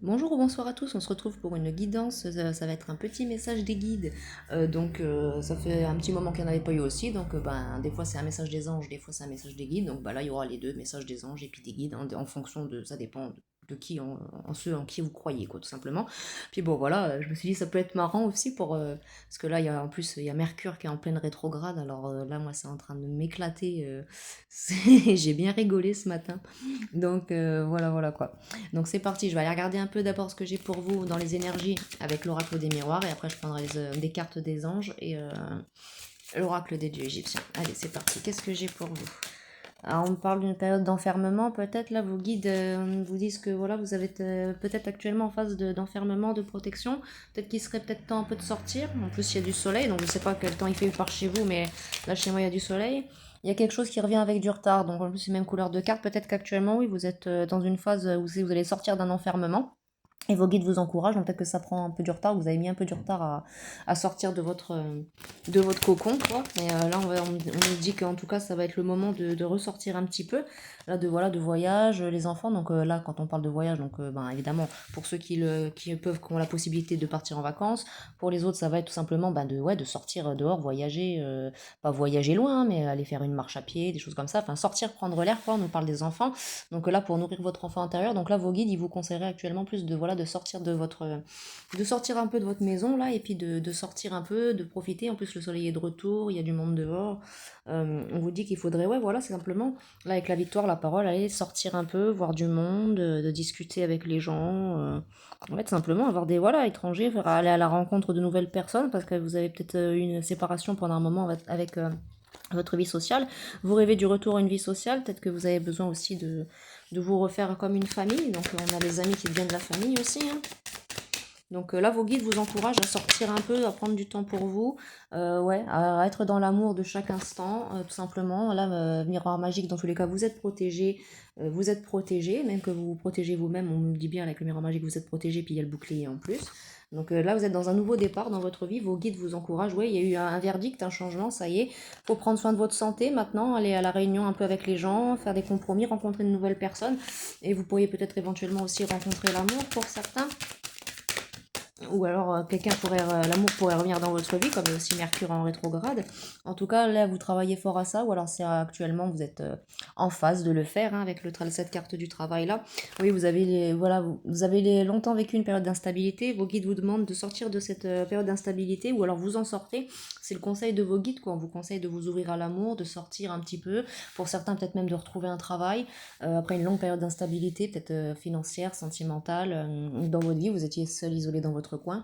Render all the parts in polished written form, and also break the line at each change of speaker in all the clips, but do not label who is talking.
Bonjour ou bonsoir à tous, on se retrouve pour une guidance, ça va être un petit message des guides. Ça fait un petit moment qu'il n'y en avait pas eu aussi, des fois c'est un message des anges, des fois c'est un message des guides, donc là il y aura les deux, messages des anges et puis des guides, en fonction de, ça dépend de qui, en ceux en qui vous croyez, quoi, tout simplement. Puis bon voilà, je me suis dit ça peut être marrant aussi parce que là il y a, en plus il y a Mercure qui est en pleine rétrograde, alors là moi c'est en train de m'éclater, j'ai bien rigolé ce matin, voilà quoi. Donc c'est parti, je vais aller regarder un peu d'abord ce que j'ai pour vous dans les énergies avec l'oracle des miroirs et après je prendrai des cartes des anges et l'oracle des dieux égyptiens. Allez, c'est parti. Qu'est-ce que j'ai pour vous? Alors, on me parle d'une période d'enfermement, peut-être là vos guides vous disent que voilà, vous avez peut-être actuellement en phase d'enfermement, de protection, peut-être qu'il serait peut-être temps un peu de sortir, en plus il y a du soleil, donc je ne sais pas quel temps il fait par chez vous, mais là chez moi il y a du soleil, il y a quelque chose qui revient avec du retard, donc en plus c'est même couleur de carte, peut-être qu'actuellement oui vous êtes dans une phase où vous allez sortir d'un enfermement, et vos guides vous encouragent, donc peut-être que ça prend un peu du retard, vous avez mis un peu du retard à sortir de votre cocon, quoi. Mais là, on nous dit qu'en tout cas, ça va être le moment de ressortir un petit peu, là, voilà, de voyage, les enfants. Donc là, quand on parle de voyage, évidemment, pour ceux qui peuvent, qui ont la possibilité de partir en vacances, pour les autres, ça va être tout simplement de sortir dehors, voyager, pas voyager loin, mais aller faire une marche à pied, des choses comme ça, enfin sortir, prendre l'air, quoi. On nous parle des enfants. Donc là, pour nourrir votre enfant intérieur, donc là, vos guides, ils vous conseilleraient actuellement plus de, voilà, de sortir de sortir un peu de votre maison, là, et puis de sortir un peu, de profiter. En plus, le soleil est de retour, il y a du monde dehors. On vous dit qu'il faudrait, ouais, voilà, c'est simplement, là, avec la victoire, la parole, aller sortir un peu, voir du monde, de discuter avec les gens. En fait, simplement, avoir des, voilà, étrangers, aller à la rencontre de nouvelles personnes, parce que vous avez peut-être une séparation pendant un moment avec votre vie sociale. Vous rêvez du retour à une vie sociale, peut-être que vous avez besoin aussi de vous refaire comme une famille. Donc on a des amis qui deviennent de la famille aussi, hein. Donc là, vos guides vous encouragent à sortir un peu, à prendre du temps pour vous, ouais, à être dans l'amour de chaque instant, tout simplement. Là, miroir magique, dans tous les cas, vous êtes protégé, même que vous vous protégez vous-même, on nous dit bien avec le miroir magique, vous êtes protégé, puis il y a le bouclier en plus. Donc là, vous êtes dans un nouveau départ dans votre vie, vos guides vous encouragent, ouais, il y a eu un verdict, un changement, ça y est, faut prendre soin de votre santé maintenant, aller à la réunion un peu avec les gens, faire des compromis, rencontrer de nouvelles personnes, et vous pourriez peut-être éventuellement aussi rencontrer l'amour pour certains. Ou alors l'amour pourrait revenir dans votre vie, comme il y a aussi Mercure en rétrograde. En tout cas, là, vous travaillez fort à ça, ou alors c'est actuellement, vous êtes en phase de le faire, hein, avec cette carte du travail là. Oui, voilà, vous avez longtemps vécu une période d'instabilité, vos guides vous demandent de sortir de cette période d'instabilité, ou alors vous en sortez. C'est le conseil de vos guides, quoi. On vous conseille de vous ouvrir à l'amour, de sortir un petit peu. Pour certains, peut-être même de retrouver un travail. Après une longue période d'instabilité, peut-être financière, sentimentale, dans votre vie, vous étiez seul, isolé dans votre coin.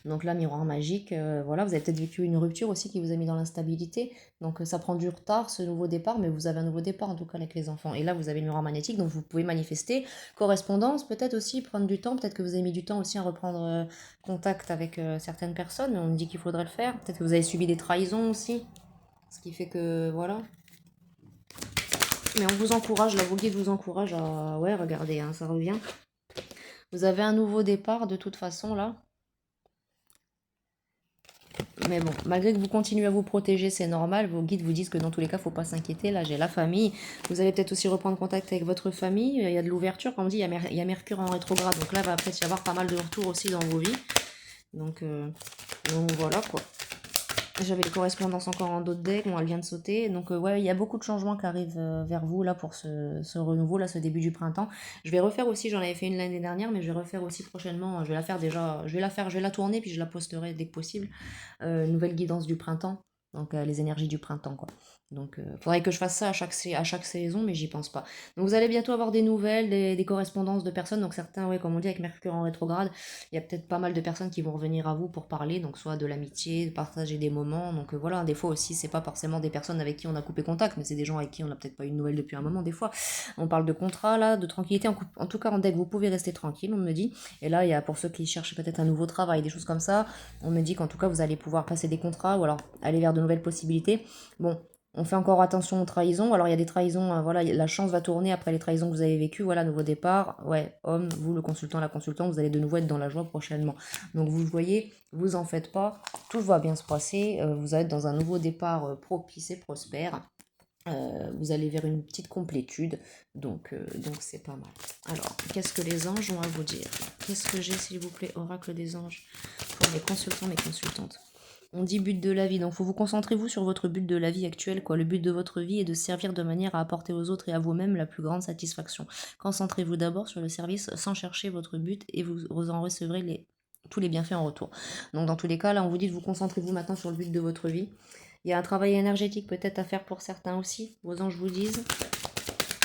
Donc là, miroir magique, voilà, vous avez peut-être vécu une rupture aussi qui vous a mis dans l'instabilité. Donc ça prend du retard, ce nouveau départ, mais vous avez un nouveau départ en tout cas avec les enfants. Et là, vous avez le miroir magnétique, donc vous pouvez manifester. Correspondance, peut-être aussi prendre du temps, peut-être que vous avez mis du temps aussi à reprendre contact avec certaines personnes. On me dit qu'il faudrait le faire. Peut-être que vous avez subi des trahisons aussi. Ce qui fait que, voilà. Mais on vous encourage, là, vos guides vous encouragent à... Ouais, regardez, hein, ça revient. Vous avez un nouveau départ de toute façon, là. Mais bon, malgré que vous continuez à vous protéger, c'est normal. Vos guides vous disent que dans tous les cas, faut pas s'inquiéter. Là, j'ai la famille. Vous allez peut-être aussi reprendre contact avec votre famille. Il y a de l'ouverture. Comme on dit, il y a Mercure en rétrograde. Donc là, il va peut-être y avoir pas mal de retours aussi dans vos vies. Donc, euh, donc voilà, quoi. J'avais les correspondances encore en dos de deck, bon, elle vient de sauter. Donc ouais, il y a beaucoup de changements qui arrivent vers vous là pour ce renouveau, là, ce début du printemps. Je vais refaire aussi, j'en avais fait une l'année dernière, mais je vais refaire aussi prochainement. Je vais la faire déjà, je vais la tourner, puis je la posterai dès que possible. Nouvelle guidance du printemps, donc les énergies du printemps, quoi. Donc faudrait que je fasse ça à chaque saison, mais j'y pense pas. Donc vous allez bientôt avoir des nouvelles, des correspondances de personnes. Donc certains, ouais, comme on dit, avec Mercure en rétrograde, il y a peut-être pas mal de personnes qui vont revenir à vous pour parler, donc soit de l'amitié, de partager des moments. Donc voilà, des fois aussi, c'est pas forcément des personnes avec qui on a coupé contact, mais c'est des gens avec qui on n'a peut-être pas eu de nouvelles depuis un moment. Des fois, on parle de contrat là, de tranquillité. En tout cas, en deck, vous pouvez rester tranquille, on me dit. Et là, il y a pour ceux qui cherchent peut-être un nouveau travail, des choses comme ça, on me dit qu'en tout cas, vous allez pouvoir passer des contrats ou alors aller vers de nouvelles possibilités. Bon, on fait encore attention aux trahisons. Alors il y a des trahisons, voilà, la chance va tourner après les trahisons que vous avez vécues. Voilà, nouveau départ. Ouais, homme, vous le consultant, la consultante, vous allez de nouveau être dans la joie prochainement. Donc vous voyez, vous en faites pas, tout va bien se passer. Vous allez être dans un nouveau départ propice et prospère. Vous allez vers une petite complétude, donc c'est pas mal. Alors, qu'est-ce que les anges ont à vous dire? Qu'est-ce que j'ai, s'il vous plaît, oracle des anges, pour mes consultants, mes consultantes? On dit but de la vie, donc faut vous concentrer vous sur votre but de la vie actuelle, quoi. Le but de votre vie est de servir de manière à apporter aux autres et à vous-même la plus grande satisfaction. Concentrez-vous d'abord sur le service sans chercher votre but et vous en recevrez tous les bienfaits en retour. Donc dans tous les cas, là on vous dit de vous concentrer vous maintenant sur le but de votre vie. Il y a un travail énergétique peut-être à faire pour certains aussi, vos anges vous disent.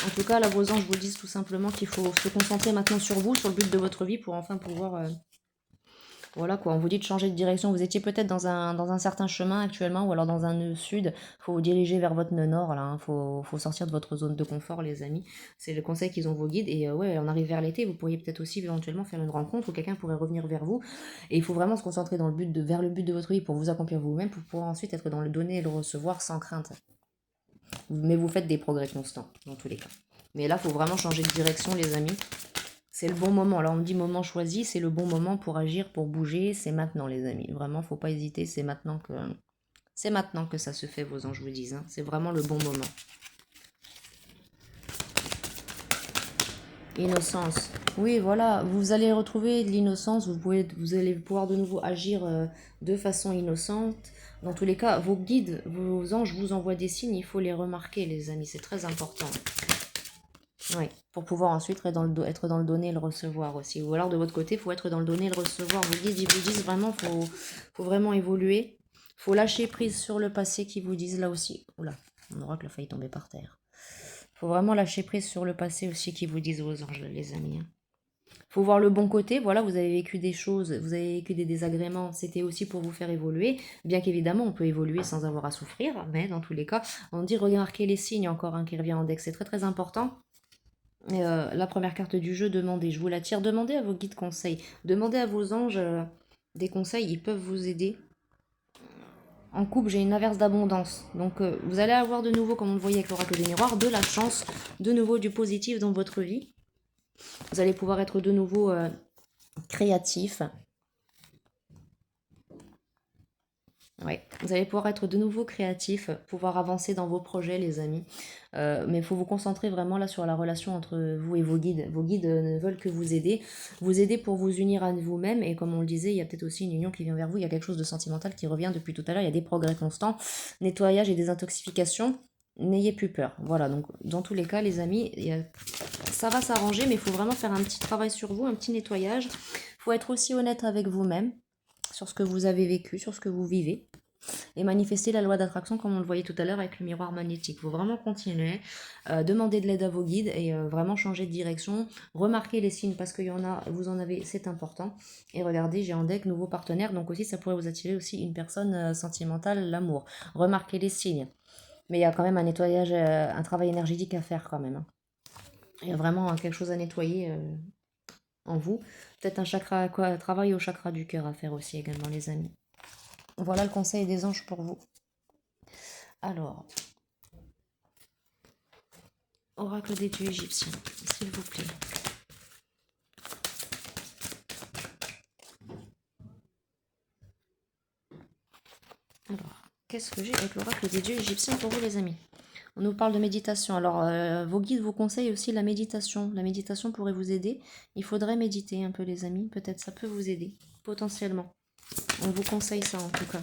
En tout cas, là, vos anges vous disent tout simplement qu'il faut se concentrer maintenant sur vous, sur le but de votre vie, pour enfin pouvoir... voilà quoi, on vous dit de changer de direction. Vous étiez peut-être dans un certain chemin actuellement, ou alors dans un nœud sud. Il faut vous diriger vers votre nœud nord, là. Faut sortir de votre zone de confort, les amis. C'est le conseil qu'ils ont vos guides. Et ouais, on arrive vers l'été, vous pourriez peut-être aussi éventuellement faire une rencontre où quelqu'un pourrait revenir vers vous. Et il faut vraiment se concentrer vers le but de votre vie pour vous accomplir vous-même, pour pouvoir ensuite être dans le donner et le recevoir sans crainte. Mais vous faites des progrès constants, dans tous les cas. Mais là, il faut vraiment changer de direction, les amis. C'est le bon moment. Alors, on me dit moment choisi, c'est le bon moment pour agir, pour bouger. C'est maintenant, les amis. Vraiment, faut pas hésiter. C'est maintenant que ça se fait, vos anges vous disent. Hein. C'est vraiment le bon moment. Innocence. Oui, voilà. Vous allez retrouver de l'innocence. Vous allez pouvoir de nouveau agir de façon innocente. Dans tous les cas, vos guides, vos anges vous envoient des signes. Il faut les remarquer, les amis. C'est très important. Oui, pour pouvoir ensuite être dans le donner et le recevoir aussi. Ou alors de votre côté, il faut être dans le donner et le recevoir. Vos guides, ils vous disent vraiment, faut vraiment évoluer. Faut lâcher prise sur le passé qui vous disent là aussi. Oula, on aura que la faille tomber par terre. Faut vraiment lâcher prise sur le passé aussi qui vous disent aux anges, les amis. Hein. Faut voir le bon côté. Voilà, vous avez vécu des choses, vous avez vécu des désagréments. C'était aussi pour vous faire évoluer. Bien qu'évidemment, on peut évoluer sans avoir à souffrir. Mais dans tous les cas, on dit remarquer les signes encore qui revient en deck. C'est très très important. Et la première carte du jeu, demandez. Je vous la tire. Demandez à vos guides conseils. Demandez à vos anges des conseils. Ils peuvent vous aider. En couple, j'ai une averse d'abondance. Donc, vous allez avoir de nouveau, comme on le voyait avec l'oracle des miroirs, de la chance, de nouveau du positif dans votre vie. Vous allez pouvoir être de nouveau créatif. Ouais, vous allez pouvoir être de nouveau créatif, pouvoir avancer dans vos projets, les amis. Mais il faut vous concentrer vraiment là sur la relation entre vous et vos guides. Vos guides ne veulent que vous aider pour vous unir à vous-même. Et comme on le disait, il y a peut-être aussi une union qui vient vers vous. Il y a quelque chose de sentimental qui revient depuis tout à l'heure. Il y a des progrès constants, nettoyage et désintoxication. N'ayez plus peur. Voilà, donc dans tous les cas, les amis, ça va s'arranger, mais il faut vraiment faire un petit travail sur vous, un petit nettoyage. Il faut être aussi honnête avec vous-même sur ce que vous avez vécu, sur ce que vous vivez, et manifester la loi d'attraction comme on le voyait tout à l'heure avec le miroir magnétique. Il faut vraiment continuer, demander de l'aide à vos guides et vraiment changer de direction, remarquer les signes parce qu'il y en a, vous en avez, c'est important. Et regardez, j'ai en deck nouveau partenaire, donc aussi ça pourrait vous attirer aussi une personne sentimentale, l'amour. Remarquez les signes. Mais il y a quand même un nettoyage, un travail énergétique à faire quand même. Hein. Il y a vraiment quelque chose à nettoyer en vous. Peut-être un travail au chakra du cœur à faire aussi également, les amis. Voilà le conseil des anges pour vous. Alors, oracle des dieux égyptiens, s'il vous plaît. Alors, qu'est-ce que j'ai avec l'oracle des dieux égyptiens pour vous, les amis? On nous parle de méditation. Alors, vos guides vous conseillent aussi la méditation. La méditation pourrait vous aider. Il faudrait méditer un peu, les amis. Peut-être ça peut vous aider, potentiellement. On vous conseille ça, en tout cas.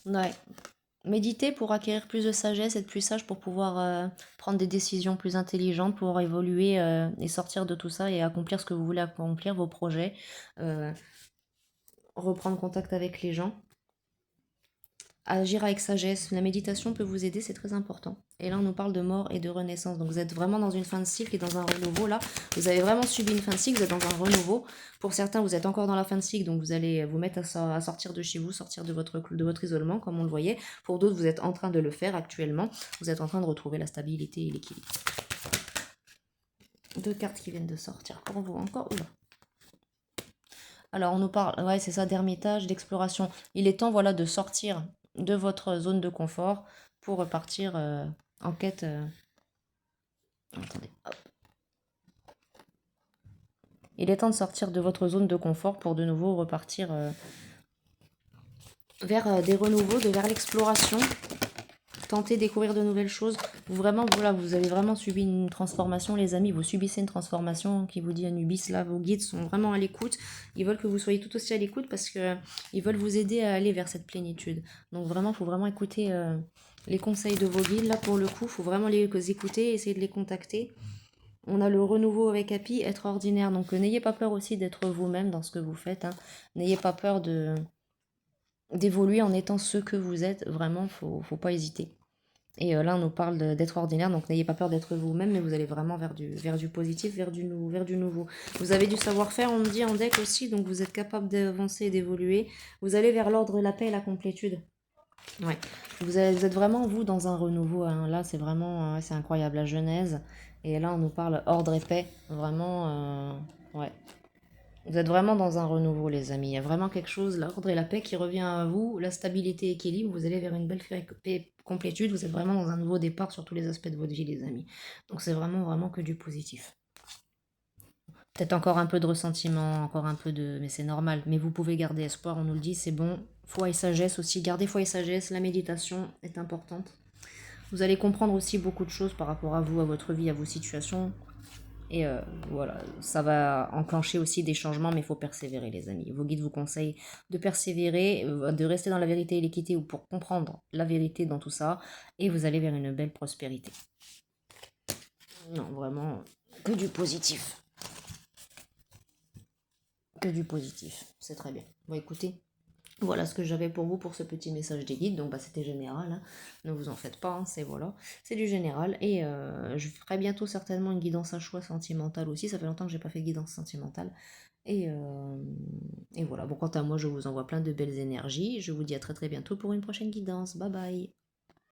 Ouais. Méditer pour acquérir plus de sagesse, être plus sage pour pouvoir prendre des décisions plus intelligentes, pouvoir évoluer et sortir de tout ça et accomplir ce que vous voulez accomplir, vos projets, reprendre contact avec les gens. Agir avec sagesse, la méditation peut vous aider, c'est très important. Et là, on nous parle de mort et de renaissance. Donc, vous êtes vraiment dans une fin de cycle et dans un renouveau. Là, vous avez vraiment subi une fin de cycle, vous êtes dans un renouveau. Pour certains, vous êtes encore dans la fin de cycle, donc vous allez vous mettre à sortir de chez vous, sortir de votre isolement, comme on le voyait. Pour d'autres, vous êtes en train de le faire actuellement. Vous êtes en train de retrouver la stabilité et l'équilibre. Deux cartes qui viennent de sortir pour vous encore. Oula. Alors, on nous parle, ouais, c'est ça, d'ermitage, d'exploration. Il est temps, voilà, de sortir de votre zone de confort pour repartir en quête. Attendez. Hop. Il est temps de sortir de votre zone de confort pour de nouveau repartir vers des renouveaux, vers l'exploration. tentez découvrir de nouvelles choses. Vraiment, voilà, vous avez vraiment subi une transformation, les amis. Vous subissez une transformation qui vous dit Anubis. Là, vos guides sont vraiment à l'écoute. Ils veulent que vous soyez tout aussi à l'écoute parce que ils veulent vous aider à aller vers cette plénitude. Donc vraiment, il faut vraiment écouter les conseils de vos guides. Là, pour le coup, il faut vraiment les écouter, essayer de les contacter. On a le renouveau avec Happy, être ordinaire. Donc n'ayez pas peur aussi d'être vous-même dans ce que vous faites. Hein. N'ayez pas peur d'évoluer en étant ce que vous êtes. Vraiment, faut pas hésiter. Et là, on nous parle d'être ordinaire, donc n'ayez pas peur d'être vous-même, mais vous allez vraiment vers du positif, vers du nouveau. Vous avez du savoir-faire, on me dit en deck aussi, donc vous êtes capable d'avancer et d'évoluer. Vous allez vers l'ordre, la paix et la complétude. Ouais. Vous êtes vraiment, vous, dans un renouveau. Hein. Là, c'est vraiment, c'est incroyable, la Genèse. Et là, on nous parle ordre et paix. Vraiment, ouais. Vous êtes vraiment dans un renouveau, les amis. Il y a vraiment quelque chose, l'ordre et la paix qui revient à vous, la stabilité, équilibre. Vous allez vers une belle complétude. Vous êtes vraiment dans un nouveau départ sur tous les aspects de votre vie, les amis. Donc c'est vraiment, vraiment que du positif. Peut-être encore un peu de ressentiment, encore un peu de... Mais c'est normal. Mais vous pouvez garder espoir, on nous le dit, c'est bon. Foi et sagesse aussi. Gardez foi et sagesse. La méditation est importante. Vous allez comprendre aussi beaucoup de choses par rapport à vous, à votre vie, à vos situations. Et voilà, ça va enclencher aussi des changements, mais il faut persévérer, les amis. Vos guides vous conseillent de persévérer, de rester dans la vérité et l'équité ou pour comprendre la vérité dans tout ça, et vous allez vers une belle prospérité. Non, vraiment, que du positif. Que du positif, c'est très bien. Bon, écoutez, voilà ce que j'avais pour vous pour ce petit message des guides. Donc bah, c'était général, hein. Ne vous en faites pas, hein, c'est voilà, c'est du général. Et je ferai bientôt certainement une guidance à choix sentimentale aussi. Ça fait longtemps que j'ai pas fait de guidance sentimentale. Et voilà, bon quant à moi je vous envoie plein de belles énergies. Je vous dis à très très bientôt pour une prochaine guidance. Bye bye.